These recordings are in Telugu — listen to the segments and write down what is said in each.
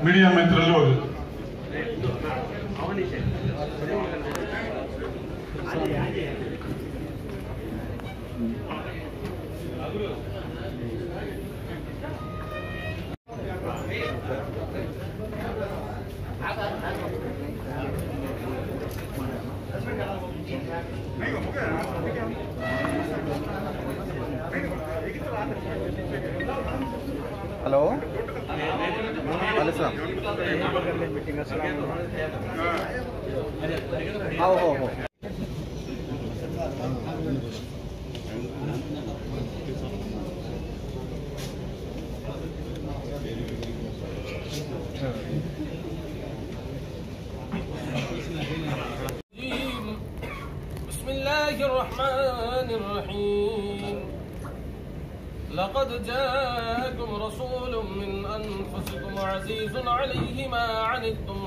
మీడియా మిత్రులు हेलो आओ हो बिस्मिल्लाहिर्रहमानिर्रहीम लक़द जाअकुम रसूलुम मिन अनफुसिकुम अज़ीज़ुन अलैहि मा अनित्तुम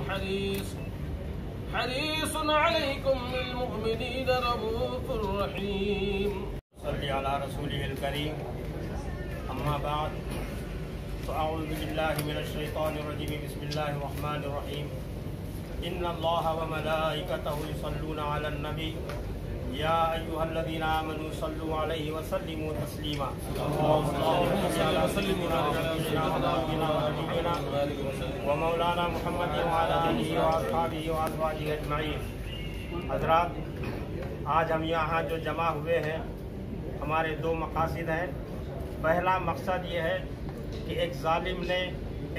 हरीसुन अलैकुम बिल मुमिनीना रऊफ़ुर रहीम सल्ली अला रसूलिहिल करीम अम्मा बाद फ़अऊज़ु बिल्लाहि मिनश शैतानिर रजीम बिस्मिल्लाहिर रहमानिर रहीम इन्नल्लाहा व मलाइकतहु युसल्लूना अलन नबी या अय्युहल्लज़ीना आमनू सल्लु अलैहि व सल्लिमू तस्लीमा व मौलाना मुहम्मद व अला आलिहि व अस्हाबिहि व अज़वाजिहि अजमईन। हज़रात, आज हम यहाँ जो जमा हुए हैं, हमारे दो मक़ासिद हैं। पहला मकसद ये है कि एक ज़ालिम ने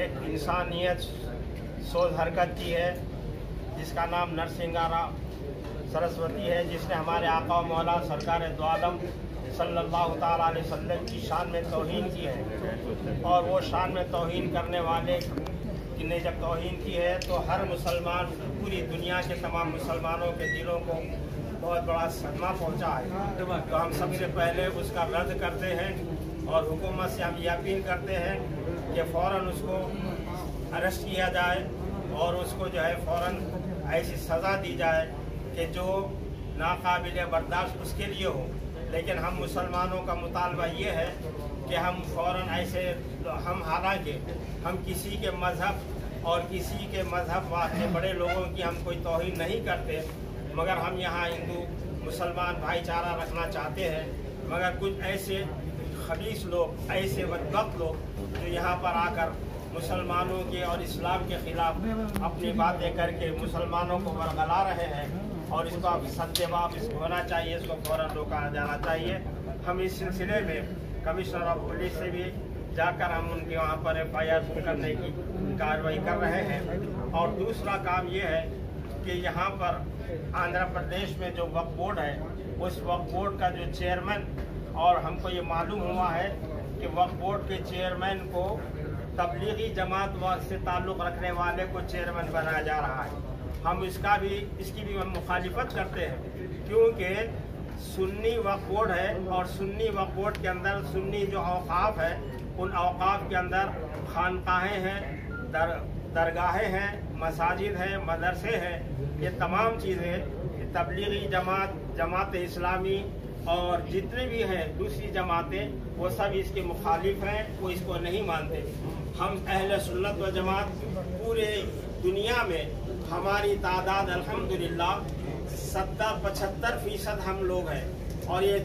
एक इंसानियत सोच हरकत की है जिसका नाम नरसिंगारा सरस्वती है, जिसने हमारे आका मौला सरकार दो आलम सल्लल्लाहु ताला अलैहि वसल्लम की शान में तौहीन की है। और वो शान में तौहीन करने वाले ने जब तौहीन की है तो हर मुसलमान, पूरी दुनिया के तमाम मुसलमानों के दिलों को बहुत बड़ा सदमा पहुंचा है। तो हम सबसे पहले उसका रद्द करते हैं और हुकूमत से हम यकीन करते हैं कि फ़ौरन उसको अरेस्ट किया जाए और उसको जो है फ़ौरन ऐसी सज़ा दी जाए कि जो नाकाबिले बर्दाश्त उसके लिए हो। लेकिन हम मुसलमानों का मुतालबा ये है कि हम फ़ौरन ऐसे, हम हालांकि हम किसी के मज़हब और किसी के मज़हब वाले बड़े लोगों की हम कोई तौहीन नहीं करते, मगर हम यहाँ हिंदू मुसलमान भाईचारा रखना चाहते हैं। मगर कुछ ऐसे खबीस लोग, ऐसे बदबख्त लोग जो यहाँ पर आकर मुसलमानों के और इस्लाम के ख़िलाफ़ अपनी बातें करके मुसलमानों को बरगला रहे हैं और इसका सद्जवाब होना चाहिए, इसको फ़ौरन रोका जाना चाहिए। हम इस सिलसिले में कमिश्नर ऑफ पुलिस से भी जाकर हम उनके वहाँ पर FIR करने की कार्रवाई कर रहे हैं। और दूसरा काम ये है कि यहाँ पर आंध्र प्रदेश में जो वक्फ बोर्ड है, उस वक्फ बोर्ड का जो चेयरमैन, और हमको ये मालूम हुआ है कि वक्फ बोर्ड के चेयरमैन को तबलीगी जमात से ताल्लुक़ रखने वाले को चेयरमैन बनाया जा रहा है। हम इसकी भी हम मुखालिफत करते हैं, क्योंकि सुन्नी वक्फ बोर्ड है और सुन्नी वक्फ बोर्ड के अंदर सुन्नी जो औक़ाफ़ है, उन औक़ाफ़ के अंदर खानकाहें हैं, दरगाहें हैं, मसाजिद हैं, मदरसे हैं। ये तमाम चीज़ें तबलीगी जमात, जमात इस्लामी और जितने भी हैं दूसरी जमातें, वो सब इसके मुखालिफ हैं, वो इसको नहीं मानते। हम अहले सुन्नत व जमात पूरे दुनिया में हमारी तादाद अल्हम्दुलिल्लाह 70-75% हम लोग हैं। और ये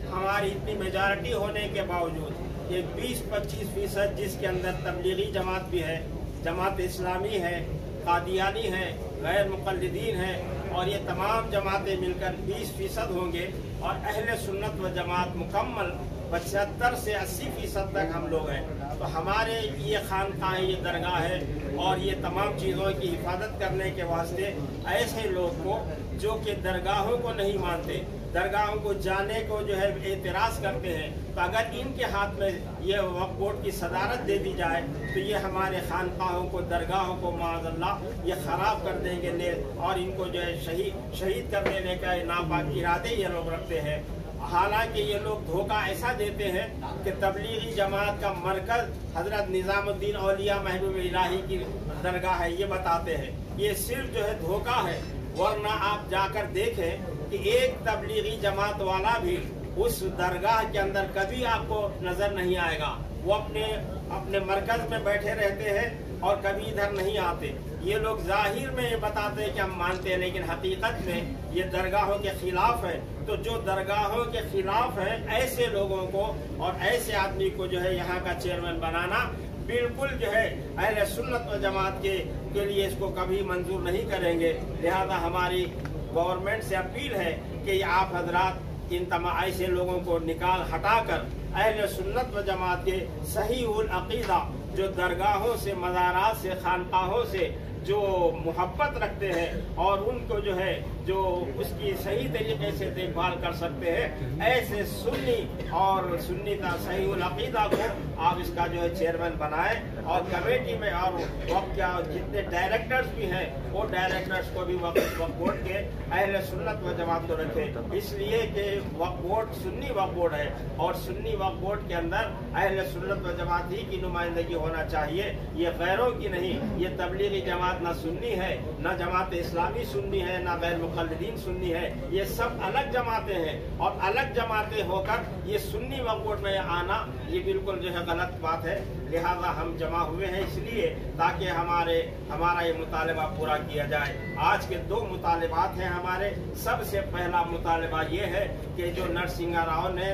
हमारी इतनी मेजॉरिटी होने के बावजूद ये 20-25% जिसके अंदर तबलीगी जमात भी है, जमात इस्लामी है, कादियानी है, गैर मुक़ल्लिदीन है, और ये तमाम जमातें मिलकर 20% होंगे। और अहले सुन्नत व जमात मुकम्मल 75 से 80% तक हम लोग हैं। तो हमारे ये खानकाह है, ये दरगाह है और ये तमाम चीज़ों की हिफाजत करने के वास्ते ऐसे लोग को जो कि दरगाहों को नहीं मानते, दरगाहों को जाने को जो है एतराज़ करते हैं, तो अगर इनके हाथ में ये वक्फ बोर्ड की सदारत दे दी जाए तो ये हमारे खानकाहों को, दरगाहों को माअज़ल्लाह ये ख़राब कर देंगे और इनको जो है शहीद कर देने का नापाक इरादे ये लोग रखते हैं। हालांकि ये लोग धोखा ऐसा देते हैं कि तबलीगी जमात का मरकज़ हज़रत निज़ामुद्दीन औलिया महबूब इलाही की दरगाह है, ये बताते हैं। ये सिर्फ जो है धोखा है, वरना आप जाकर देखें कि एक तबलीगी जमात वाला भी उस दरगाह के अंदर कभी आपको नजर नहीं आएगा। वो अपने मरकज में बैठे रहते हैं और कभी इधर नहीं आते। ये लोग जाहिर में ये बताते हैं कि हम मानते हैं, लेकिन हकीकत में ये दरगाहों के खिलाफ है। तो जो दरगाहों के खिलाफ है, ऐसे लोगों को और ऐसे आदमी को जो है यहाँ का चेयरमैन बनाना बिल्कुल जो है अहले सुन्नत व जमात के लिए इसको कभी मंजूर नहीं करेंगे। लिहाजा हमारी गवर्नमेंट से अपील है कि आप हजरात इन तमाम ऐसे लोगों को निकाल हटाकर अहले सुन्नत व जमात के सही उल अकीदा, जो दरगाहों से, मज़ारात से, खानकाहों से जो मोहब्बत रखते हैं और उनको जो है जो उसकी सही तरीके से देखभाल कर सकते हैं, ऐसे सुन्नी और सुन्नी का सही उल अकीदा को आप इसका जो है चेयरमैन बनाएं और कमेटी में और वक्फ क्या जितने डायरेक्टर्स भी हैं वो डायरेक्टर्स को भी वक्फ बोर्ड के अहले सुन्नत व जमात को रखें। इसलिए कि वक्फ बोर्ड सुन्नी वक्फ बोर्ड है और सुन्नी वक्फ बोर्ड के अंदर अहले सुन्नत व जमात ही की नुमाइंदगी होना चाहिए, ये गैरों की नहीं। ये तबलीगी जमात ना सुन्नी है, ना जमात इस्लामी सुन्नी है, ना गैर मुक़ल्लिदीन सुन्नी है, ये सब अलग जमातें हैं। और अलग जमातें होकर ये सुन्नी वक्फ बोर्ड में आना ये बिल्कुल जो है गलत बात है। लिहाजा हम जमा हुए हैं इसलिए ताकि हमारा ये मुतालबा पूरा किया जाए। आज के 2 मुतालबात हैं हमारे। सबसे पहला मुतालबा ये है कि जो नरसिंहा राव ने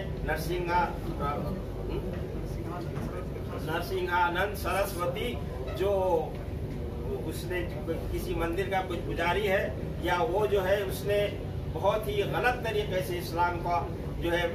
नरसिंहानंद सरस्वती जो उसने किसी मंदिर का कुछ पुजारी है या वो जो है उसने बहुत ही गलत तरीके से इस्लाम का जो है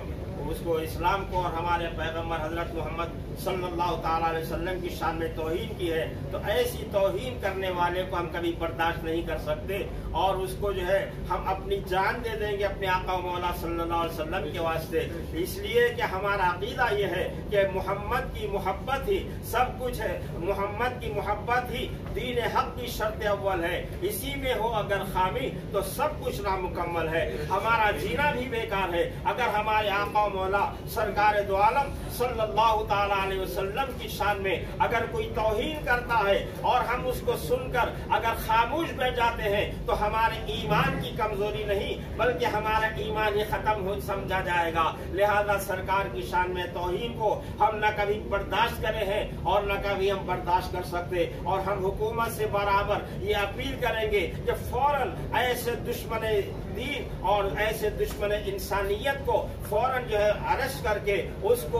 उसको इस्लाम को और हमारे पैगम्बर हजरत मोहम्मद सल्लल्लाहु ताला अलैहि वसल्लम की शान में तौहीन की है। तो ऐसी तौहीन करने वाले को हम कभी बर्दाश्त नहीं कर सकते और उसको जो है हम अपनी जान दे देंगे अपने आका मौला सल्लल्लाहु अलैहि वसल्लम के वास्ते। इसलिए कि हमारा अकीदा ये है कि मोहम्मद की मोहब्बत ही सब कुछ है, मोहम्मद की मोहब्बत ही दीन हक की शर्त अव्वल है। इसी में हो अगर खामी तो सब कुछ नामुकम्मल है, हमारा जीना भी बेकार है। अगर हमारे आका मौला सरकार दो आलम सल्लल्लाहु ताला अलैहि वसल्लम की शान में अगर कोई तौहीन करता है और हम उसको सुनकर अगर खामोश बैठ जाते हैं तो हमारे ईमान की कमजोरी नहीं बल्कि हमारा ईमान ही खत्म हो समझा जाएगा। लिहाजा सरकार की शान में तौहीन को हम न कभी बर्दाश्त करे हैं और न कभी हम बर्दाश्त कर सकते। और हम हुकूमत से बराबर ये अपील करेंगे कि फौरन ऐसे दुश्मन दीन और ऐसे दुश्मन इंसानियत को फौरन जो है अरेस्ट करके उसको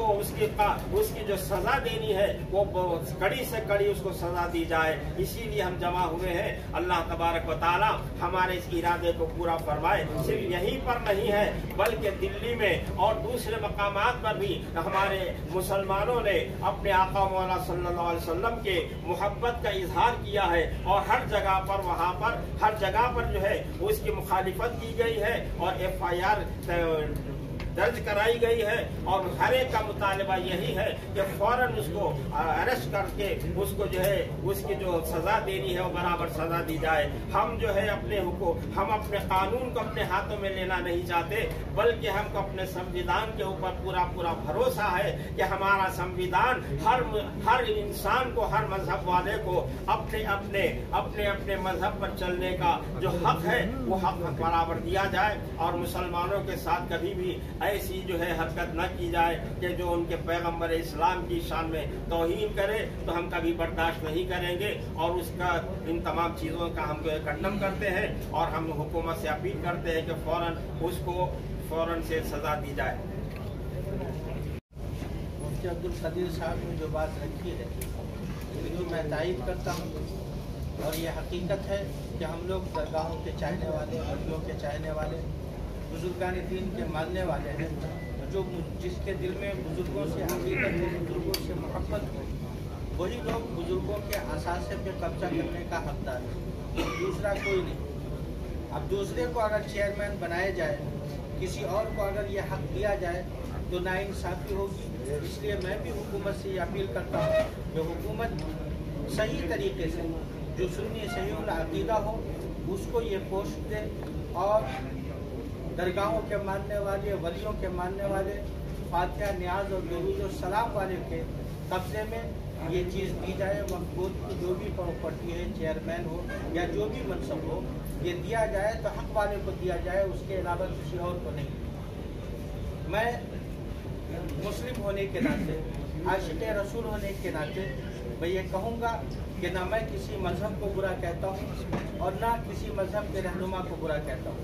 उसकी जो सजा देनी है वो कड़ी से कड़ी उसको सजा दी जाए। इसीलिए हम जमा हुए हैं। अल्लाह तबारक व तआला हमारे इस इरादे को पूरा फरमाए। सिर्फ यहीं पर नहीं है बल्कि दिल्ली में और दूसरे मकामात पर भी हमारे मुसलमानों ने अपने आका मौला सल्लल्लाहु अलैहि वसल्लम के मोहब्बत का इजहार किया है और हर जगह पर वहाँ पर हर जगह पर जो है उसकी मुखालिफत की गई है और FIR दर्ज कराई गई है। और हर एक का मुतालबा यही है कि फौरन उसको अरेस्ट करके उसको जो है उसकी जो सजा देनी है वो बराबर सजा दी जाए। हम जो है हम अपने कानून को अपने हाथों में लेना नहीं चाहते बल्कि हमको अपने संविधान के ऊपर पूरा भरोसा है कि हमारा संविधान हर इंसान को, हर मजहब वाले को अपने मजहब पर चलने का जो हक है वो हक बराबर दिया जाए और मुसलमानों के साथ कभी भी ऐसी जो है हरकत न की जाए कि जो उनके पैगंबर इस्लाम की शान में तौहीन करे तो हम कभी बर्दाश्त नहीं करेंगे और उसका इन तमाम चीज़ों का हम खंडन करते हैं और हम हुकूमत से अपील करते हैं कि फौरन से सजा दी जाए। मुफ्ती अब्दुल कदीर साहब ने जो बात रखी है तो मैं तारीफ करता हूँ और ये हकीकत है कि हम लोग दरगाहों के चाहने वाले, वलियों के चाहने वाले, बुजुर्गान दीन के मानने वाले हैं। जो जिसके दिल में बुजुर्गों से अकीदत हो, बुजुर्गों से मोहब्बत हो, वही लोग बुजुर्गों के असासे पे कब्जा करने का हकदार है, दूसरा कोई नहीं। अब दूसरे को अगर चेयरमैन बनाया जाए, किसी और को अगर ये हक दिया जाए तो नाइंसाफ़ी होगी। इसलिए मैं भी हुकूमत से ये अपील करता हूँ कि हुकूमत सही तरीके से जो सुन्नी सहीउल अकीदा हो उसको ये पोस्ट दे, और दरगाहों के मानने वाले, वलियों के मानने वाले, फातिहा न्याज और दुरूद और सलाम वाले के कब्जे में ये चीज़ दी जाए। वक्फ बोर्ड की जो भी प्रॉपर्टी है, चेयरमैन हो या जो भी मनसब हो, ये दिया जाए तो हक वाले को दिया जाए, उसके अलावा किसी और को नहीं। मैं मुस्लिम होने के नाते, आशिक़ रसूल होने के नाते मैं ये कहूँगा कि ना मैं किसी मज़हब को बुरा कहता हूँ और ना किसी मज़हब के रहनुमा को बुरा कहता हूँ।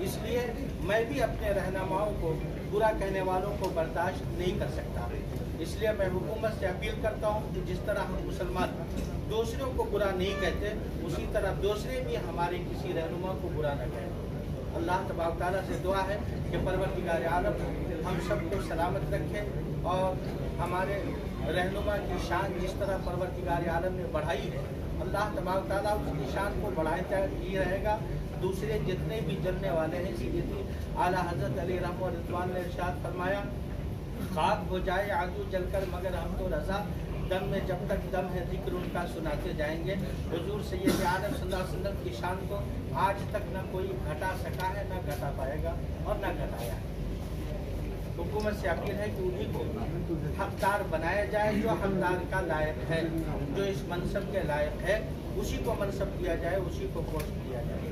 इसलिए मैं भी अपने रहनुमाओं को, बुरा कहने वालों को बर्दाश्त नहीं कर सकता। इसलिए मैं हुकूमत से अपील करता हूँ कि जिस तरह हम मुसलमान दूसरों को बुरा नहीं कहते, उसी तरह दूसरे भी हमारे किसी रहनुमा को बुरा न कहें। अल्लाह तबारक तआला से दुआ है कि परवरदिगार आलम हम सबको सलामत रखे और हमारे रहनुमा की शान जिस तरह परवरदिगार आलम ने बढ़ाई है, अल्लाह तबारक तआला उसकी शान को बढ़ाता ही रहेगा। दूसरे जितने भी जलने वाले हैं, सैयदी आला हज़रत अली रहमतुल्लाह अलैहि रिज़वान ने इरशाद फरमाया, खाक हो जाए आगू जलकर मगर हम तो रज़ा, दम में जब तक दम है जिक्र उनका सुनाते जाएंगे। हुजूर सैयद आलम सल्लल्लाहु अलैहि वसल्लम की शान को आज तक न कोई घटा सका है, न घटा पाएगा और न घटाया है। हुकूमत से अपील है कि उन्हीं को हकदार बनाया जाए जो हकदार का लायक है, जो इस मनसब के लायक है, उसी को मनसब दिया जाए, उसी को पोस्ट दिया जाए।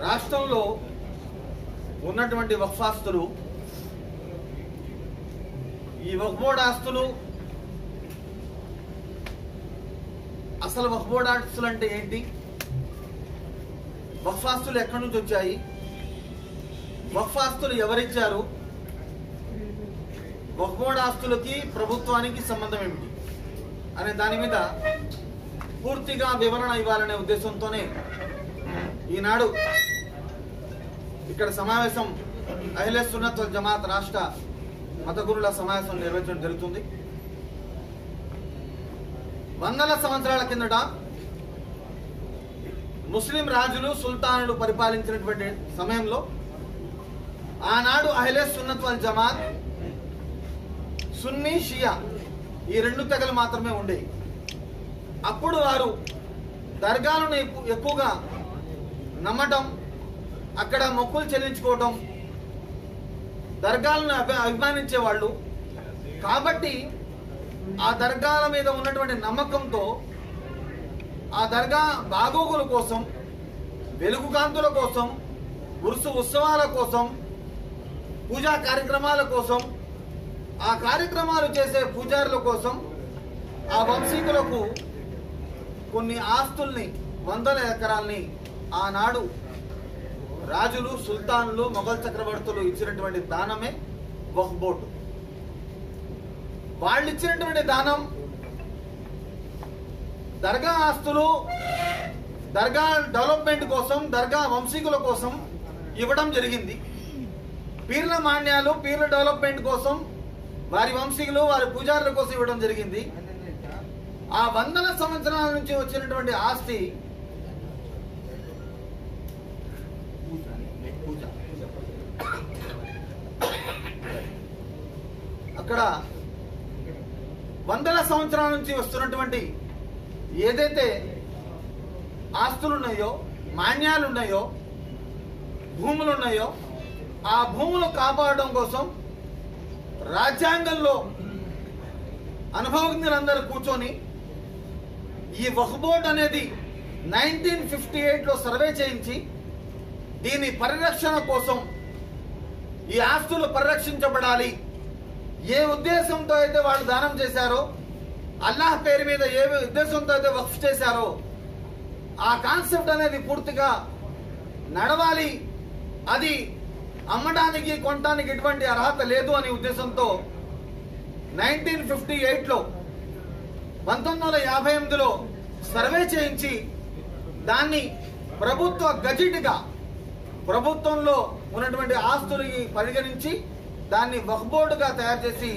రాష్ట్రంలో ఉన్నటువంటి వక్ఫ్ ఆస్తులు, ఈ వక్ఫ్ బోర్డ్ ఆస్తులు, అసలు వక్ఫ్ బోర్డ్ ఆస్తులు అంటే ఏంటి, వక్ఫ్ ఆస్తులు ఎక్కడి నుంచి వచ్చాయి, వక్ఫ్ ఆస్తులు ఎవరిచ్చారు, వక్ఫ్ బోర్డ్ ఆస్తులకి ప్రభుత్వానికి సంబంధం ఏమిటి అనే దాని మీద పూర్తిగా వివరణ ఇవ్వాలనే ఉద్దేశంతోనే ఈనాడు ఇక్కడ సమావేశం అహ్లే సున్నత్ వల్ జమాత్ రాష్ట్ర మత గురుల సమావేశం నిర్వహించడం జరుగుతుంది. వందల సంవత్సరాల కిందట ముస్లిం రాజులు, సుల్తానులు పరిపాలించినటువంటి సమయంలో ఆనాడు అహ్లే సున్నత్ వల్ జమాత్, సున్నీ, షియా ఈ రెండు తెగలు మాత్రమే ఉండేవి. అప్పుడు వారు దర్గాలను ఎక్కువగా నమ్మటం, అక్కడ మొక్కులు చెల్లించుకోవటం, దర్గాలను అభిమానించేవాళ్ళు. కాబట్టి ఆ దర్గాల మీద ఉన్నటువంటి నమ్మకంతో ఆ దర్గా బాగోగుల కోసం, వెలుగు కాంతుల కోసం, ఉత్సవాల కోసం, పూజా కార్యక్రమాల కోసం, ఆ కార్యక్రమాలు చేసే పూజారుల కోసం ఆ వంశీకులకు కొన్ని ఆస్తుల్ని, వందల ఎకరాల్ని ఆనాడు రాజులు, సుల్తానులు, మొఘల్ చక్రవర్తులు ఇచ్చినటువంటి దానమే వక్ఫ్ బోర్డు. వాళ్ళు ఇచ్చినటువంటి దానం దర్గా ఆస్తులు, దర్గా డెవలప్మెంట్ కోసం, దర్గా వంశీకుల కోసం ఇవ్వడం జరిగింది. పీర్ల మాన్యాలు, పీర్ల డెవలప్మెంట్ కోసం, వారి వంశీకులు, వారి పూజారుల కోసం ఇవ్వడం జరిగింది. ఆ వందల సంవత్సరాల నుంచి వచ్చినటువంటి ఆస్తి అక్కడ వందల సంవత్సరాల నుంచి వస్తున్నటువంటి ఏదైతే ఆస్తులున్నాయో, మాన్యాలున్నాయో, భూములున్నాయో, ఆ భూములు కాపాడడం కోసం రాజ్యాంగంలో అనుభవజ్ఞులందరూ కూర్చొని ఈ వక్ఫ్ బోర్డ్ అనేది 1958లో సర్వే చేయించి దీని పరిరక్షణ కోసం, ఈ ఆస్తులు పరిరక్షించబడాలి, ఏ ఉద్దేశంతో అయితే వాళ్ళు దానం చేశారో, అల్లాహ్ పేరు మీద ఏ ఉద్దేశంతో అయితే వక్ఫ్ చేశారో ఆ కాన్సెప్ట్ అనేది పూర్తిగా నడవాలి, అది అమ్మడానికి, కొనడానికి ఎటువంటి అర్హత లేదు అనే ఉద్దేశంతో 1958లో 1958లో సర్వే చేయించి దాన్ని ప్రభుత్వ గజెట్గా, ప్రభుత్వంలో ఉన్నటువంటి ఆస్తులకి పరిగణించి దాన్ని వక్ఫ్ బోర్డుగా తయారు చేసి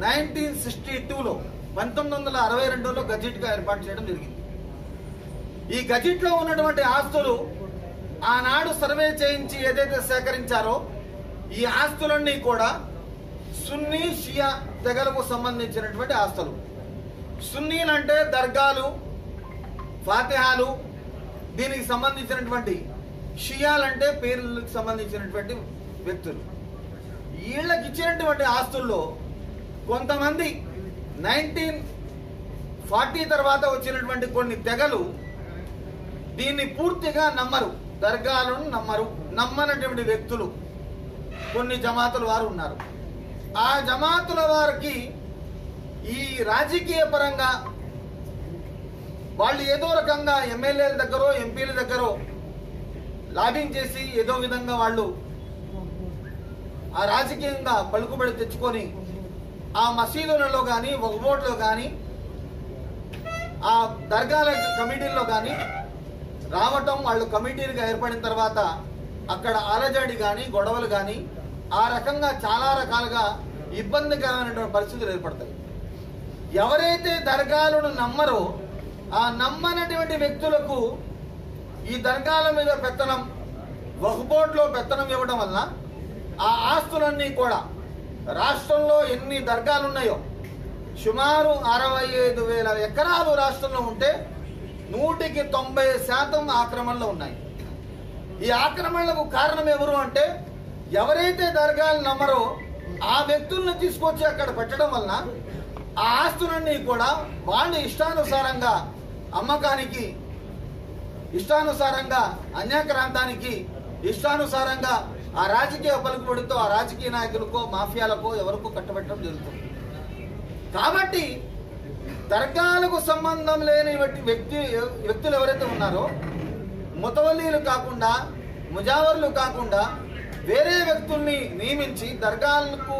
1962లో 1962లో గజెట్గా ఏర్పాటు చేయడం జరిగింది. ఈ గజెట్లో ఉన్నటువంటి ఆస్తులు ఆనాడు సర్వే చేయించి ఏదైతే సేకరించారో ఈ ఆస్తులన్నీ కూడా సున్నీ షియా తెగలకు సంబంధించినటువంటి ఆస్తులు. సున్నీలంటే దర్గాలు, ఫాతిహాలు దీనికి సంబంధించినటువంటి, షియాలంటే పీర్లకు సంబంధించినటువంటి వ్యక్తులు. వీళ్ళకి ఇచ్చినటువంటి ఆస్తుల్లో కొంతమంది 1940 తర్వాత వచ్చినటువంటి కొన్ని తెగలు దీన్ని పూర్తిగా నమ్మరు, దర్గాలను నమ్మనటువంటి వ్యక్తులు కొన్ని జమాతుల వారు ఉన్నారు. ఆ జమాతుల వారికి ఈ రాజకీయ పరంగా వాళ్ళు ఏదో రకంగా ఎమ్మెల్యేల దగ్గర ఎంపీల దగ్గర లాబింగ్ చేసి ఏదో విధంగా వాళ్ళు ఆ రాజకీయంగా పలుకుబడి తెచ్చుకొని ఆ మసీదులలో కానీ వక్ఫ్ బోర్డులో కానీ ఆ దర్గాల కమిటీల్లో కానీ రావటం, వాళ్ళు కమిటీలుగా ఏర్పడిన తర్వాత అక్కడ అలజడి కానీ గొడవలు కానీ ఆ రకంగా చాలా రకాలుగా ఇబ్బందికరమైనటువంటి పరిస్థితులు ఏర్పడతాయి. ఎవరైతే దర్గాలను నమ్మరో ఆ నమ్మనటువంటి వ్యక్తులకు ఈ దర్గాల మీద పెత్తనం, వక్ఫ్ బోర్డులో పెత్తనం ఇవ్వడం వల్ల ఆ ఆస్తులన్నీ కూడా రాష్ట్రంలో ఎన్ని దర్గాలు ఉన్నాయో సుమారు 65,000 ఎకరాలు రాష్ట్రంలో ఉంటే 190% ఆక్రమణలో ఉన్నాయి. ఈ ఆక్రమణలకు కారణం ఎవరు అంటే ఎవరైతే దర్గాలు నమ్మరో ఆ వ్యక్తులను తీసుకొచ్చి అక్కడ పెట్టడం వలన ఆ ఆస్తులన్నీ కూడా వాళ్ళు ఇష్టానుసారంగా అమ్మకానికి, ఇష్టానుసారంగా అన్యాక్రాంతానికి, ఇష్టానుసారంగా ఆ రాజకీయ పలుకుబడితో ఆ రాజకీయ నాయకులకో మాఫియాలకో ఎవరికో కట్టబెట్టడం జరుగుతుంది. కాబట్టి దర్గాలకు సంబంధం లేని వ్యక్తులు ఎవరైతే ఉన్నారో ముతవల్లీలు కాకుండా, ముజావర్లు కాకుండా వేరే వ్యక్తుల్ని నియమించి దర్గాలకు,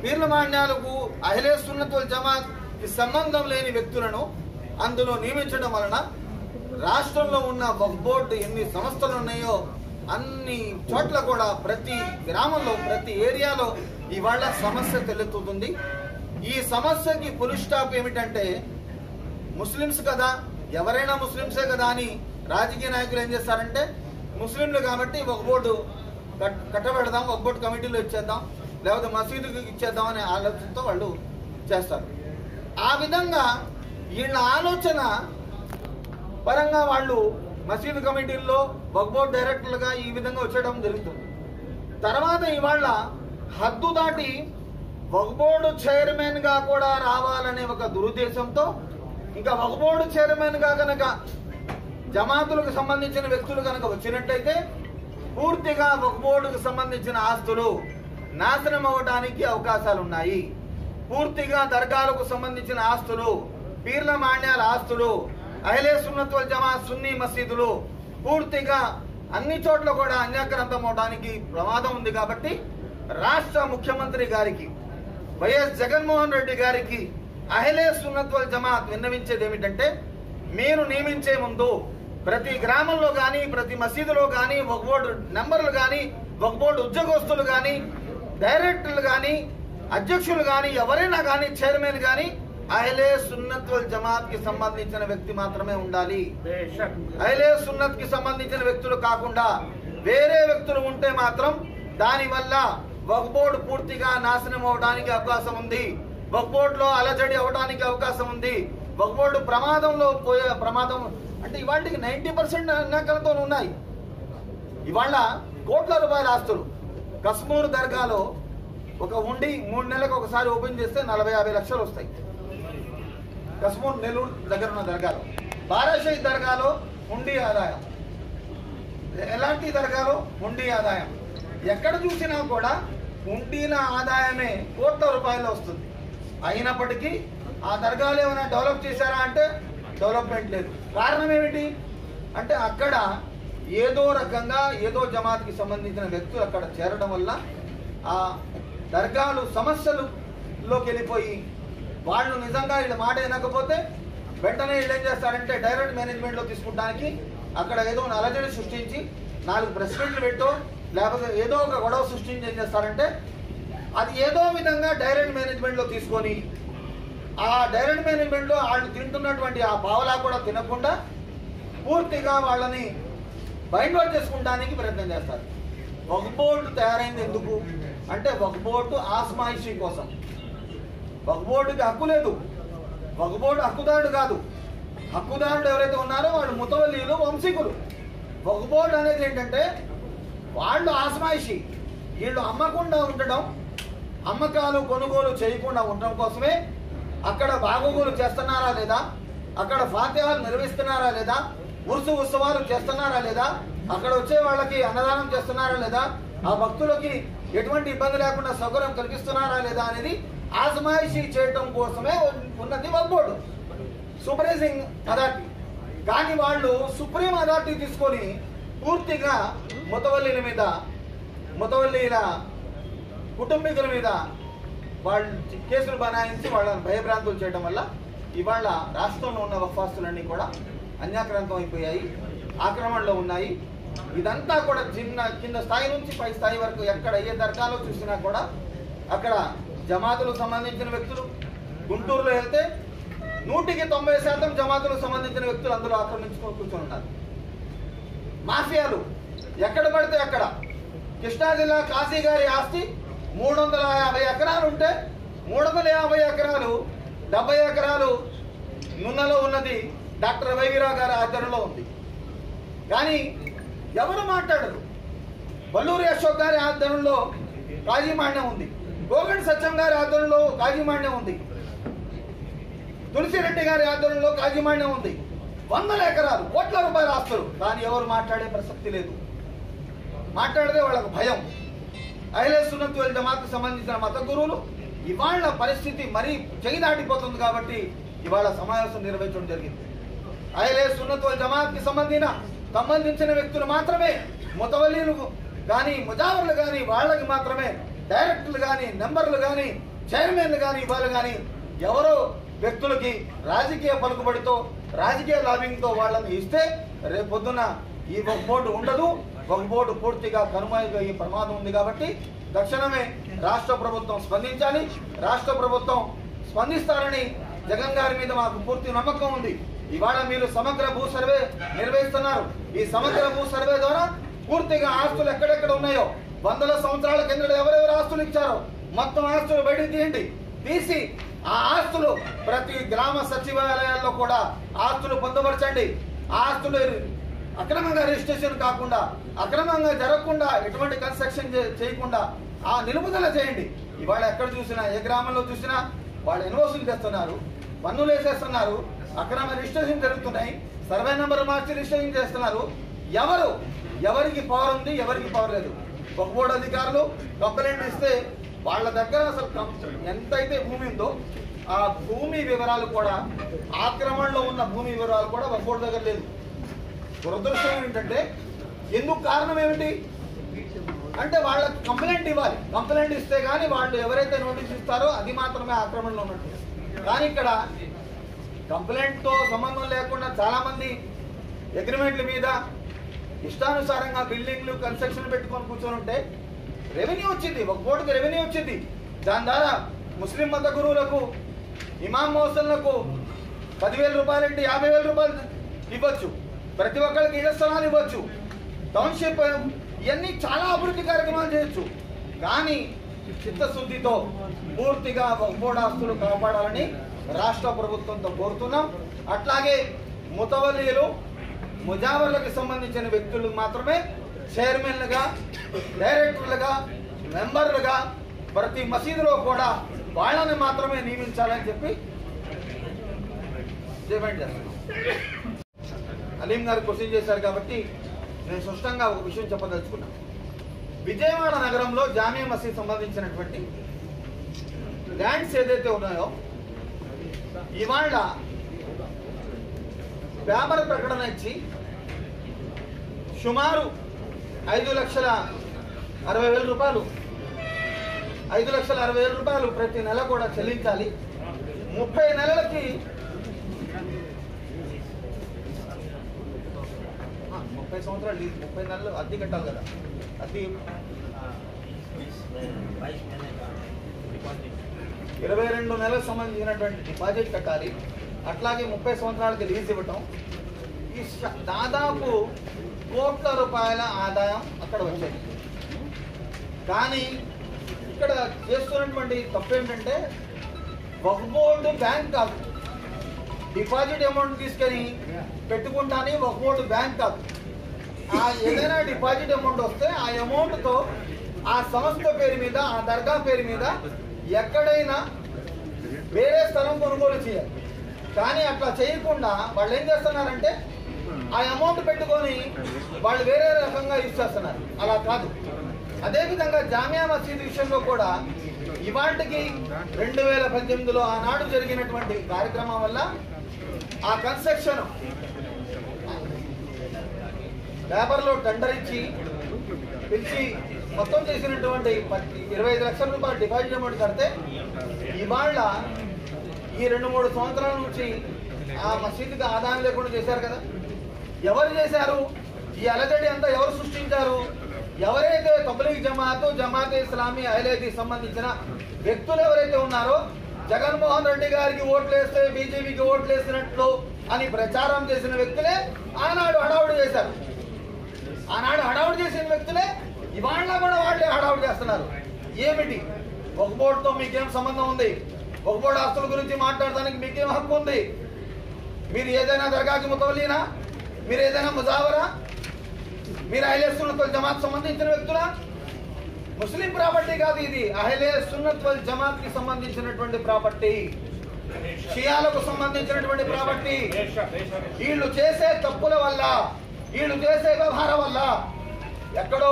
పీర్ల మాన్యాలకు, అహ్లే సున్నత్ వల్ జమాత్ కి సంబంధం లేని వ్యక్తులను అందులో నియమించడం వలన రాష్ట్రంలో ఉన్న వక్ఫ్ బోర్డు ఎన్ని సంస్థలు ఉన్నాయో అన్ని చోట్ల కూడా ప్రతి గ్రామంలో, ప్రతి ఏరియాలో ఇవాళ సమస్య తలెత్తుతుంది. ఈ సమస్యకి ఫుల్ స్టాప్ ఏమిటంటే ముస్లిమ్స్ కదా, ఎవరైనా ముస్లిమ్సే కదా అని రాజకీయ నాయకులు ఏం చేస్తారంటే ముస్లింలు కాబట్టి వక్ఫ్ బోర్డు కట్టబెడదాం, వక్ఫ్ బోర్డు కమిటీలో ఇచ్చేద్దాం, లేకపోతే మసీదుకి ఇచ్చేద్దాం అనే ఆలోచనతో వాళ్ళు చేస్తారు. ఆ విధంగా వీళ్ళ ఆలోచన పరంగా వాళ్ళు మసీదు కమిటీల్లో వక్ఫ్ బోర్డు డైరెక్టర్లుగా ఈ విధంగా వచ్చేయడం జరుగుతుంది. తర్వాత ఇవాళ హద్దు దాటి వక్ఫ్ బోర్డు చైర్మన్ గా కూడా రావాలనే ఒక దురుద్దేశంతో ఇంకా వక్ఫ్ బోర్డు చైర్మన్ గా కనుక జమాతులకు సంబంధించిన వ్యక్తులు కనుక వచ్చినట్టయితే పూర్తిగా వక్ఫ్ బోర్డుకు సంబంధించిన ఆస్తులు నాశనం అవ్వడానికి అవకాశాలు ఉన్నాయి. పూర్తిగా దర్గాలకు సంబంధించిన ఆస్తులు, పీర్ల మాన్యాల ఆస్తులు, అహ్లే సున్నత్ వల్ జమాత్ సున్నీ మసీదులు పూర్తిగా అన్ని చోట్ల కూడా అన్యాక్రాంతం అవడానికి ప్రమాదం ఉంది. కాబట్టి రాష్ట్ర ముఖ్యమంత్రి గారికి, వైఎస్ జగన్మోహన్ రెడ్డి గారికి అహ్లే సున్నత్ వల్ జమాత్ విన్నవించేది ఏమిటంటే మీరు నియమించే ముందు ప్రతి గ్రామంలో కానీ, ప్రతి మసీదులో కానీ వక్ఫ్ బోర్డు నెంబర్లు కానీ, వక్ఫ్ బోర్డు ఉద్యోగస్తులు కానీ, డైరెక్టర్లు కానీ, అధ్యక్షులు కానీ, ఎవరైనా కానీ, చైర్మన్ కానీ అహ్లే సున్నత్ వల్ జమాత్ కి సంబంధించిన వ్యక్తి మాత్రమే ఉండాలి. అహ్లే సున్నత్ కి సంబంధించిన వ్యక్తులు కాకుండా వేరే వ్యక్తులు ఉంటే మాత్రం దానివల్ల వక్ఫ్ బోర్డు పూర్తిగా నాశనం అవడానికి అవకాశం ఉంది. వక్ఫ్ బోర్డులో అలజడి అవడానికి అవకాశం ఉంది. వక్ఫ్ బోర్డు ప్రమాదంలో పోయే ప్రమాదం అంటే ఇవాళకి 90% అన్యాకరణతో ఉన్నాయి. ఇవాళ కోట్ల రూపాయల ఆస్తులు. కశ్మూర్ దర్గాలో ఒక ఉండి 3 నెలలకు ఒకసారి ఓపెన్ చేస్తే 40-50 లక్షలు వస్తాయి. కశ్మూర్ నెల్లూరు దగ్గర ఉన్న దర్గాలో, బారాషాహి దర్గాలో హుండీ ఆదాయం, ఎలాంటి దర్గాలో హుండీ ఆదాయం, ఎక్కడ చూసినా కూడా హుండీల ఆదాయమే కోట్ల రూపాయల్లో వస్తుంది. అయినప్పటికీ ఆ దర్గాలు ఏమైనా డెవలప్ చేశారా అంటే డెవలప్మెంట్ లేదు. కారణం ఏమిటి అంటే అక్కడ ఏదో రకంగా ఏదో జమాత్కి సంబంధించిన వ్యక్తులు అక్కడ చేరడం వల్ల ఆ దర్గాలు సమస్యలలోకి వెళ్ళిపోయి వాళ్ళు నిజంగా వీళ్ళ మాట వినకపోతే వెంటనే వీళ్ళు ఏం చేస్తారంటే డైరెక్ట్ మేనేజ్మెంట్లో తీసుకుంటానికి అక్కడ ఏదో అలజడి సృష్టించి 4 ప్రెస్ మీట్లు పెట్టో లేకపోతే ఏదో ఒక గొడవ సృష్టించి ఏం చేస్తారంటే అది ఏదో విధంగా డైరెక్ట్ మేనేజ్మెంట్లో తీసుకొని ఆ డైరెక్ట్ మేనేజ్మెంట్లో వాళ్ళు తింటున్నటువంటి ఆ పావలా కూడా తినకుండా పూర్తిగా వాళ్ళని బైండ్ చేసుకుంటానికి ప్రయత్నం చేస్తారు. వక్ఫ్ బోర్డు తయారైంది ఎందుకు అంటే వక్ఫ్ బోర్డు ఆస్మాయిషీ కోసం. వక్ఫ్ బోర్డుకి హక్కు లేదు, వక్ఫ్ బోర్డు హక్కుదారుడు కాదు. హక్కుదారుడు ఎవరైతే ఉన్నారో వాళ్ళు ముతవల్లీలు, వంశీకులు. వక్ఫ్ బోర్డు అనేది ఏంటంటే వాళ్ళు ఆస్మాయిషి, వీళ్ళు అమ్మకుండా ఉండడం, అమ్మకాలు కొనుగోలు చేయకుండా ఉండడం కోసమే అక్కడ బాగోగులు చేస్తున్నారా లేదా, అక్కడ ఫాతిహాలు నిర్వహిస్తున్నారా లేదా, ఉరుసు ఉత్సవాలు చేస్తున్నారా లేదా, అక్కడ వచ్చే వాళ్ళకి అన్నదానం చేస్తున్నారా లేదా, ఆ భక్తులకి ఎటువంటి ఇబ్బంది లేకుండా సౌకర్యం కల్పిస్తున్నారా లేదా అనేది ఆజమాయిషీ చేయటం కోసమే ఉన్నది వక్ఫ్ బోర్డు, సూపర్వైజింగ్ అథారిటీ. కానీ వాళ్ళు సుప్రీం అథారిటీ తీసుకొని పూర్తిగా ముతవల్లీల మీద, ముతవల్లీల కుటుంబీకుల మీద వాళ్ళు కేసులు బనాయించి వాళ్ళని భయభ్రాంతులు చేయడం వల్ల ఇవాళ రాష్ట్రంలో ఉన్న వక్ఫ్ ఆస్తులన్నీ కూడా అన్యాక్రాంతం అయిపోయాయి, ఆక్రమణలో ఉన్నాయి. ఇదంతా కూడా కింద స్థాయి నుంచి పై స్థాయి వరకు ఎక్కడ ఏ దర్గాలో చూసినా కూడా అక్కడ జమాతులకు సంబంధించిన వ్యక్తులు, గుంటూరులో వెళ్తే 190% జమాతులకు సంబంధించిన వ్యక్తులు అందరూ ఆక్రమించుకొని కూర్చొని ఉన్నారు. మాఫియాలు ఎక్కడ పడితే అక్కడ. కృష్ణా జిల్లా కాశీ గారి ఆస్తి 350 ఎకరాలు ఉంటే 350 ఎకరాలు 70 ఎకరాలు నున్నలో ఉన్నది డాక్టర్ వైవీరావు గారి ఆధ్వర్యంలో ఉంది. కానీ ఎవరు మాట్లాడరు. బల్లూరి అశోక్ గారి ఆధ్వర్యంలో కాజీమాన్యం ఉంది, గోగండి సత్యం గారి ఆధ్వర్యంలో కాజీమాన్యం ఉంది, తులసిరెడ్డి గారి ఆధ్వర్యంలో కాజీమాన్యం ఉంది. 100 ఎకరాలు, కోట్ల రూపాయల ఆస్తులు. కానీ ఎవరు మాట్లాడే ప్రసక్తి లేదు. మాట్లాడితే వాళ్ళకు భయం. అహ్లే సున్నత్ వల్ జమాత్కు సంబంధించిన మత గురువులు ఇవాళ పరిస్థితి మరీ చెయ్యి దాటిపోతుంది కాబట్టి ఇవాళ సమావేశం నిర్వహించడం జరిగింది. అహ్లే సున్నత్ వల్ జమాత్కి సంబంధించిన వ్యక్తులు మాత్రమే, ముతవల్లీలు కానీ ముజావర్లు కానీ వాళ్ళకి మాత్రమే డైరెక్టర్లు కానీ మెంబర్లు కానీ చైర్మన్లు కానీ ఇవ్వాలి. కానీ ఎవరో వ్యక్తులకి రాజకీయ పలుకుబడితో, రాజకీయ లాబింగ్తో వాళ్ళని ఇస్తే రేపొద్దున ఈ వక్ఫ్ బోర్డు ఉండదు. వక్ఫ్ బోర్డు పూర్తిగా కనుమరుగయ్యే ప్రమాదం ఉంది. కాబట్టి తక్షణమే రాష్ట్ర ప్రభుత్వం స్పందించాలి. రాష్ట్ర ప్రభుత్వం స్పందిస్తారని జగన్ గారి మీద మాకు పూర్తి నమ్మకం ఉంది. ఇవాళ మీరు సమగ్ర భూ సర్వే నిర్వహిస్తున్నారు. ఈ సమగ్ర భూ సర్వే ద్వారా పూర్తిగా ఆస్తులు ఎక్కడెక్కడ ఉన్నాయో, 100 సంవత్సరాల కింద ఎవరెవరు ఆస్తులు ఇచ్చారో మొత్తం ఆస్తులు బయటికి తీయండి. తీసి ఆ ఆస్తులు ప్రతి గ్రామ సచివాలయాల్లో కూడా ఆస్తులు పొందుపరచండి. ఆ ఆస్తులు అక్రమంగా రిజిస్ట్రేషన్ కాకుండా, అక్రమంగా జరగకుండా, ఎటువంటి కన్స్ట్రక్షన్ చేయకుండా ఆ నిలుపుదల చేయండి. ఇవాళ ఎక్కడ చూసినా, ఏ గ్రామంలో చూసినా వాళ్ళు ఎన్ఓసీలు చేస్తున్నారు, పన్నులు వేసేస్తున్నారు, అక్రమ రిజిస్ట్రేషన్ జరుగుతున్నాయి, సర్వే నెంబర్ మార్చి రిజిస్ట్రేషన్ చేస్తున్నారు. ఎవరికి పవర్ ఉంది, ఎవరికి పవర్ లేదు. వక్ఫ్ బోర్డు అధికారులు కంప్లైంట్ ఇస్తే వాళ్ళ దగ్గర అసలు ఎంతైతే భూమి ఉందో ఆ భూమి వివరాలు కూడా, ఆక్రమణలో ఉన్న భూమి వివరాలు కూడా వక్ఫ్ బోర్డు దగ్గర లేదు. దురదృష్టం ఏంటంటే, ఎందుకు కారణం ఏమిటి అంటే వాళ్ళకి కంప్లైంట్ ఇవ్వాలి. కంప్లైంట్ ఇస్తే కానీ వాళ్ళు ఎవరైతే నోటీస్ ఇస్తారో అది మాత్రమే ఆక్రమణలో ఉన్నట్టు. కానీ ఇక్కడ కంప్లైంట్తో సంబంధం లేకుండా చాలా మంది అగ్రిమెంట్ల మీద ఇష్టానుసారంగా బిల్డింగ్లు కన్స్ట్రక్షన్ పెట్టుకొని కూర్చొని ఉంటే రెవెన్యూ వచ్చింది, ఒక బోర్డుకి రెవెన్యూ వచ్చింది. దాని ద్వారా ముస్లిం మత గురువులకు, ఇమాం మోసన్లకు 10,000 రూపాయలు అంటే 50,000 రూపాయలు ఇవ్వచ్చు. ప్రతి ఒక్కరికి ఇళ్ల స్థలాలు ఇవ్వచ్చు. టౌన్షిప్ ఇవన్నీ చాలా అభివృద్ధి కార్యక్రమాలు చేయొచ్చు. కానీ చిత్తశుద్ధితో పూర్తిగా వక్ఫ్ బోర్డు ఆస్తులు కాపాడాలని రాష్ట్ర ప్రభుత్వంతో కోరుతున్నాం. అట్లాగే ముతవల్లీలు, ముజావర్లకు సంబంధించిన వ్యక్తులు మాత్రమే చైర్మన్లుగా, డైరెక్టర్లుగా, మెంబర్లుగా ప్రతి మసీదులో కూడా వాళ్ళని మాత్రమే నియమించాలని చెప్పి డిమాండ్ చేస్తున్నాం. అలీం గారు క్వశ్చన్ చేశారు కాబట్టి నేను స్పష్టంగా ఒక విషయం చెప్పదలుచుకున్నాను. విజయవాడ నగరంలో జామియా మసీద్ సంబంధించినటువంటి ల్యాండ్స్ ఏదైతే ఉన్నాయో ఇవాళ వ్యాపార ప్రకటన ఇచ్చి సుమారు 5,60,000 రూపాయలు 5,60,000 రూపాయలు ప్రతి నెల కూడా చెల్లించాలి. 30 నెలలకి 30 సంవత్సరాలు 30 నెలలు అద్దె కట్టాలి కదా. అతి 22 महीने का डिपॉजिट 22 నెలలకు సంబంధించినటువంటి డిపాజిట్ కట్టాలి. అట్లాగే 30 సంవత్సరాలకి లీజ్ ఇవ్వటం. ఈ దాదాపు కోట్ల రూపాయల ఆదాయం అక్కడ వచ్చేది. కానీ ఇక్కడ చేస్తున్నటువంటి తప్పు ఏంటంటే వక్ఫ్ బోర్డు బ్యాంక్ కాదు, డిపాజిట్ అమౌంట్ తీసుకొని పెట్టుకుంటాని వక్ఫ్ బోర్డు బ్యాంక్ కాదు. ఆ ఏదైనా డిపాజిట్ అమౌంట్ వస్తే ఆ అమౌంట్తో ఆ సంస్థ పేరు మీద, ఆ దర్గా పేరు మీద ఎక్కడైనా వేరే స్థలం కొనుగోలు చేయాలి. కానీ అట్లా చేయకుండా వాళ్ళు ఏం చేస్తున్నారంటే ఆ అమౌంట్ పెట్టుకొని వాళ్ళు వేరే రకంగా యూజ్ చేస్తున్నారు. అలా కాదు. అదేవిధంగా జామియా మసీద్ విషయంలో కూడా ఇవాటికి 2018లో ఆనాడు జరిగినటువంటి కార్యక్రమం వల్ల ఆ కన్స్ట్రక్షన్ పేపర్లో టెండర్ ఇచ్చి పిలిచి మొత్తం చేసినటువంటి 25 లక్షల రూపాయలు డిపాజిట్ అమౌంట్ కడితే ఇవాళ ఈ 2-3 సంవత్సరాల నుంచి ఆ మసీదుకి ఆదాయం లేకుండా చేశారు కదా. ఎవరు చేశారు? ఈ అలజడి అంతా ఎవరు సృష్టించారు? ఎవరైతే తబ్లీగ్ జమాత్, జమాత్ ఇస్లామీ, అహ్లేకి సంబంధించిన వ్యక్తులు ఎవరైతే ఉన్నారో జగన్మోహన్ రెడ్డి గారికి ఓట్లు వేస్తే బీజేపీకి ఓట్లు వేసినట్లు అని ప్రచారం చేసిన వ్యక్తులే ఆనాడు హడావుడి చేశారు. ఆనాడు హడావుడి చేసిన వ్యక్తులే ఇవాళ కూడా వాళ్ళే హడావుడి చేస్తున్నారు. ఏమిటి? వక్ఫ్ బోర్డుతో మీకేం సంబంధం ఉంది? వక్ఫ్ బోర్డు ఆస్తుల గురించి మాట్లాడడానికి మీకేం హక్కు ఉంది? మీరు ఏదైనా దర్గాకి ముతవల్లీనా? మీరు ఏదైనా ముజావరా? మీరు అహ్లే సున్నత్ వల్ జమాత్ సంబంధించిన వ్యక్తులా? ముస్లిం ప్రాపర్టీ కాదు ఇది, అహ్లే సున్నత్ వల్ జమాత్ కి సంబంధించినటువంటి ప్రాపర్టీ, షియాలకు సంబంధించినటువంటి ప్రాపర్టీ. వీళ్ళు చేసే తప్పుల వల్ల, వీళ్ళు చేసే వ్యవహారం వల్ల ఎక్కడో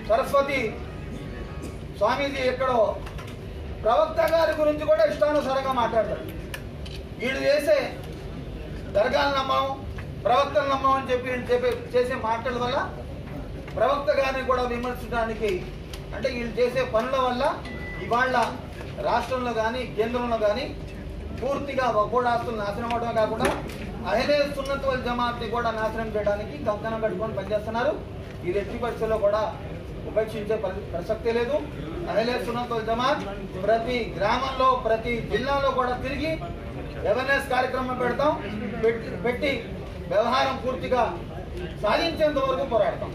సరస్వతి స్వామీజీ ఎక్కడో ప్రవక్త గారి గురించి కూడా ఇష్టానుసారంగా మాట్లాడతారు. వీళ్ళు చేసే దర్గాలు నమ్మం, ప్రవక్తలు నమ్మం అని చెప్పి చేసే మాటల వల్ల ప్రవక్త గారిని కూడా విమర్శించడానికి, అంటే వీళ్ళు చేసే పనుల వల్ల ఇవాళ రాష్ట్రంలో కానీ కేంద్రంలో కానీ పూర్తిగా వక్ఫ్ ఆస్తులు నాశనం అవడమే కాకుండా అహ్లే సున్నత్ వల్ జమాత్ని కూడా నాశనం చేయడానికి కంకణం కట్టుకొని పనిచేస్తున్నారు. ఇది ఎట్టి పరిస్థితుల్లో కూడా ఉపేక్షించే ప్రసక్తే లేదు. అహ్లే సున్నత్ వల్ జమాత్ ప్రతి గ్రామంలో, ప్రతి జిల్లాలో కూడా తిరిగి అవేర్నెస్ కార్యక్రమం పెడతాం, పెట్టి వ్యవహారం పూర్తిగా సాధించేంత వరకు పోరాడతాం.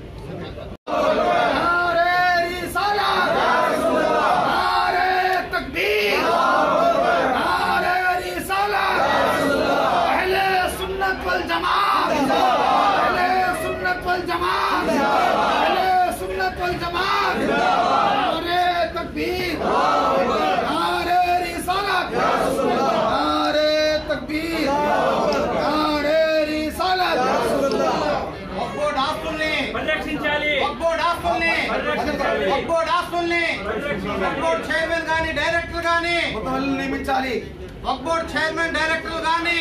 वक्फ बोर्ड चैरमैन गानी डायरेक्टर गानी నియమించాలి. वक्फ बोर्ड चैरमैन डायरेक्टर गानी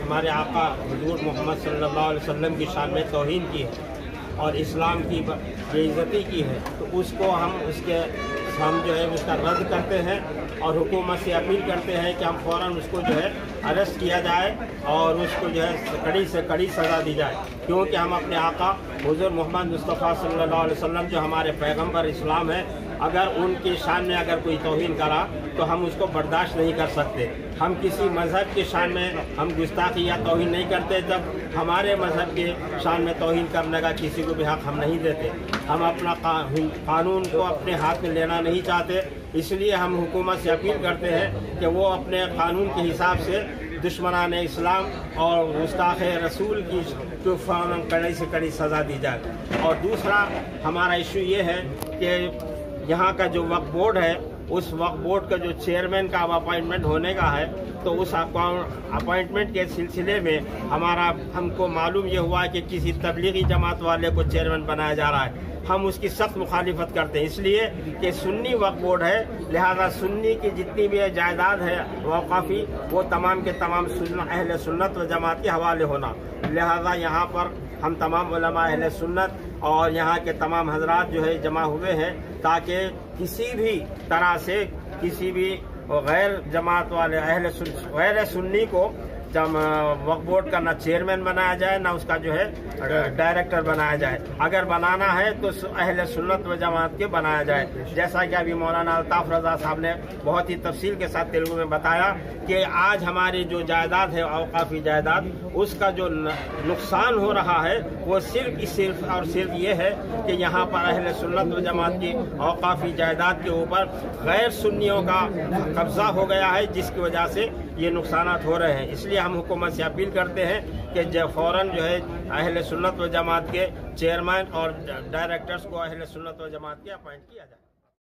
हमारे आका हुजूर मोहम्मद सल्लल्लाहु अलैहि वसल्लम की शान में तौहीन की है और इस्लाम की बेइज्जती की है, तो उसको हम जो है उसका रद्द करते हैं और हुकूमत से अपील करते हैं कि हम फ़ौरन उसको जो है अरेस्ट किया जाए और उसको जो है कड़ी से कड़ी सज़ा दी जाए, क्योंकि हम अपने आका हुजूर मोहम्मद मुस्तफ़ा सल्लल्लाहु अलैहि वसल्लम जो हमारे पैगंबर इस्लाम है, अगर उनकी शान में अगर कोई तौहीन करा तो हम उसको बर्दाश्त नहीं कर सकते। हम किसी मज़हब की शान में हम गुस्ताखी या तौहीन नहीं करते, जब हमारे मज़हब के शान में तौहीन करने का किसी को भी हक़ हम नहीं देते। हम अपना कानून को अपने हाथ में लेना नहीं चाहते, इसलिए हम हुकूमत से अपील करते हैं कि वो अपने कानून के हिसाब से दुश्मनान इस्लाम और गुस्ताख रसूल की तो फ़ौरन कड़ी से कड़ी सज़ा दी जाए। और दूसरा हमारा इशू ये है कि यहाँ का जो वक्फ बोर्ड है, उस वक्फ बोर्ड का जो चेयरमैन का अब अपॉइंटमेंट होने का है, तो उस अपॉइंटमेंट के सिलसिले में हमको मालूम ये हुआ कि किसी तबलीगी जमात वाले को चेयरमैन बनाया जा रहा है। हम उसकी सख्त मुखालिफत करते हैं, इसलिए कि सुन्नी वक्फ बोर्ड है, लिहाजा सुन्नी की जितनी भी जायदाद है वक़ाफ़ी, वो तमाम के तमाम अहले सुन्नत व जमात के हवाले होना। लिहाजा यहाँ पर हम तमाम उलमा अहले सुन्नत और यहाँ के तमाम हजरात जो है जमा हुए हैं, ताकि किसी भी तरह से किसी भी गैर जमात वाले गैर सुन्नी को वक्फ बोर्ड का न चेयरमैन बनाया जाए न उसका जो है डायरेक्टर बनाया जाए। अगर बनाना है तो अहले सुन्नत व जमात के बनाया जाए। जैसा कि अभी मौलाना अल्ताफ रजा साहब ने बहुत ही तफसील के साथ तेलुगु में बताया कि आज हमारी जो जायदाद है औकाफी जायदाद, उसका जो नुकसान हो रहा है वो सिर्फ ये है कि यहाँ पर अहले सुन्नत व जमात की औकाफी जायदाद के ऊपर गैर सुन्नियों का कब्जा हो गया है, जिसकी वजह से ये नुकसानात हो रहे हैं। इसलिए हम हुकूमत से अपील करते हैं कि फौरन जो है अहले सुन्नत व जमात के चेयरमैन और डायरेक्टर्स को अहले सुन्नत व जमात के अपॉइंट किया जाए।